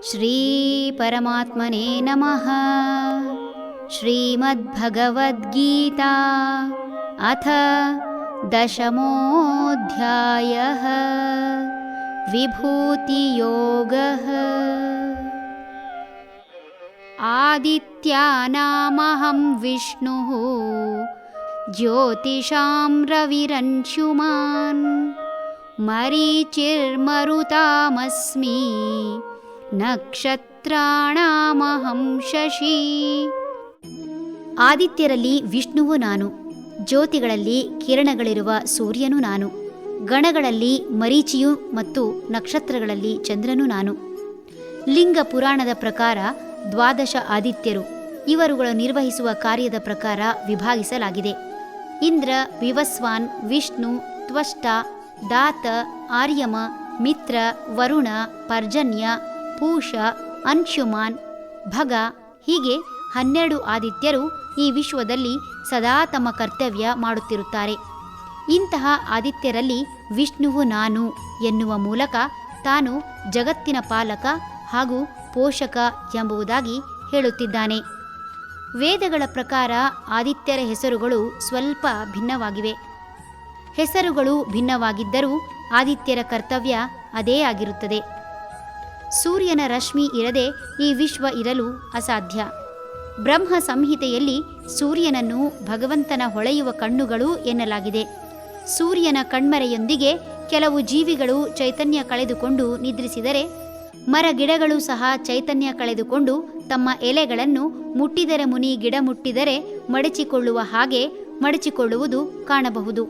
ಶ್ರೀ ಪರಮಾತ್ಮನೇ ನಮಃ. ಶ್ರೀಮದ್ಭಗವದ್ಗೀತಾ ಅಥ ದಶಮೋऽಧ್ಯಾಯಃ ವಿಭೂತಿಯೋಗಃ. ಆದಿತ್ಯಾನಾಮಹಂ ವಿಷ್ಣುಃ ಜ್ಯೋತಿಷಾಂ ರವಿರಂಶುಮಾನ್ ಮರೀಚಿರ್ಮರುತಾಮಸ್ಮಿ ನಕ್ಷತ್ರಾಣಾಮಹಂ ಶಶಿ. ಆದಿತ್ಯರಲ್ಲಿ ವಿಷ್ಣುವು ನಾನು, ಜ್ಯೋತಿಗಳಲ್ಲಿ ಕಿರಣಗಳಿರುವ ಸೂರ್ಯನು ನಾನು, ಗಣಗಳಲ್ಲಿ ಮರೀಚಿಯು ಮತ್ತು ನಕ್ಷತ್ರಗಳಲ್ಲಿ ಚಂದ್ರನು ನಾನು. ಲಿಂಗ ಪುರಾಣದ ಪ್ರಕಾರ 12 ಆದಿತ್ಯರು ಇವರುಗಳು ನಿರ್ವಹಿಸುವ ಕಾರ್ಯದ ಪ್ರಕಾರ ವಿಭಾಗಿಸಲಾಗಿದೆ. ಇಂದ್ರ, ವಿವಸ್ವಾನ್, ವಿಷ್ಣು, ತ್ವಷ್ಟ, ದಾತ, ಆರ್ಯಮ, ಮಿತ್ರ, ವರುಣ, ಪರ್ಜನ್ಯ, ಪೂಷ, ಅನ್ಶುಮಾನ್, ಭಗ ಹೀಗೆ 12 ಆದಿತ್ಯರು ಈ ವಿಶ್ವದಲ್ಲಿ ಸದಾ ತಮ್ಮ ಕರ್ತವ್ಯ ಮಾಡುತ್ತಿರುತ್ತಾರೆ. ಇಂತಹ ಆದಿತ್ಯರಲ್ಲಿ ವಿಷ್ಣುವು ನಾನು ಎನ್ನುವ ಮೂಲಕ ತಾನು ಜಗತ್ತಿನ ಪಾಲಕ ಹಾಗೂ ಪೋಷಕ ಎಂಬುದಾಗಿ ಹೇಳುತ್ತಿದ್ದಾನೆ. ವೇದಗಳ ಪ್ರಕಾರ ಆದಿತ್ಯರ ಹೆಸರುಗಳು ಸ್ವಲ್ಪ ಭಿನ್ನವಾಗಿವೆ. ಹೆಸರುಗಳು ಭಿನ್ನವಾಗಿದ್ದರೂ ಆದಿತ್ಯರ ಕರ್ತವ್ಯ ಅದೇ ಆಗಿರುತ್ತದೆ. ಸೂರ್ಯನ ರಶ್ಮಿ ಇರದೆ ಈ ವಿಶ್ವ ಇರಲು ಅಸಾಧ್ಯ. ಬ್ರಹ್ಮ ಸಂಹಿತೆಯಲ್ಲಿ ಸೂರ್ಯನನ್ನು ಭಗವಂತನ ಹೊಳೆಯುವ ಕಣ್ಣುಗಳು ಎನ್ನಲಾಗಿದೆ. ಸೂರ್ಯನ ಕಣ್ಮರೆಯೊಂದಿಗೆ ಕೆಲವು ಜೀವಿಗಳು ಚೈತನ್ಯ ಕಳೆದುಕೊಂಡು ನಿದ್ರಿಸಿದರೆ, ಮರ ಗಿಡಗಳು ಸಹ ಚೈತನ್ಯ ಕಳೆದುಕೊಂಡು ತಮ್ಮ ಎಲೆಗಳನ್ನು ಮುಟ್ಟಿದರೆ ಮುನಿ ಗಿಡ ಮುಟ್ಟಿದರೆ ಮಡಚಿಕೊಳ್ಳುವ ಹಾಗೆ ಮಡಚಿಕೊಳ್ಳುವುದು ಕಾಣಬಹುದು.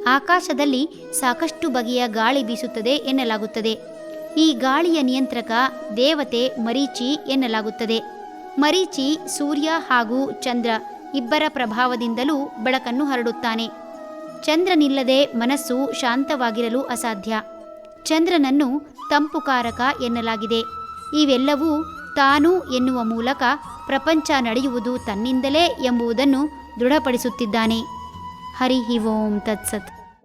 ಆಕಾಶದಲ್ಲಿ ಸಾಕಷ್ಟು ಬಗೆಯ ಗಾಳಿ ಬೀಸುತ್ತದೆ ಎನ್ನಲಾಗುತ್ತದೆ. ಈ ಗಾಳಿಯ ನಿಯಂತ್ರಕ ದೇವತೆ ಮರೀಚಿ ಎನ್ನಲಾಗುತ್ತದೆ. ಮರೀಚಿ ಸೂರ್ಯ ಹಾಗೂ ಚಂದ್ರ ಇಬ್ಬರ ಪ್ರಭಾವದಿಂದಲೂ ಬೆಳಕನ್ನು ಹರಡುತ್ತಾನೆ. ಚಂದ್ರನಿಲ್ಲದೆ ಮನಸ್ಸು ಶಾಂತವಾಗಿರಲು ಅಸಾಧ್ಯ. ಚಂದ್ರನನ್ನು ತಂಪುಕಾರಕ ಎನ್ನಲಾಗಿದೆ. ಇವೆಲ್ಲವೂ ತಾನು ಎನ್ನುವ ಮೂಲಕ ಪ್ರಪಂಚ ನಡೆಯುವುದು ತನ್ನಿಂದಲೇ ಎಂಬುದನ್ನು ದೃಢಪಡಿಸುತ್ತಿದ್ದಾನೆ. ಹರಿ ಓಂ ತತ್ಸತ್.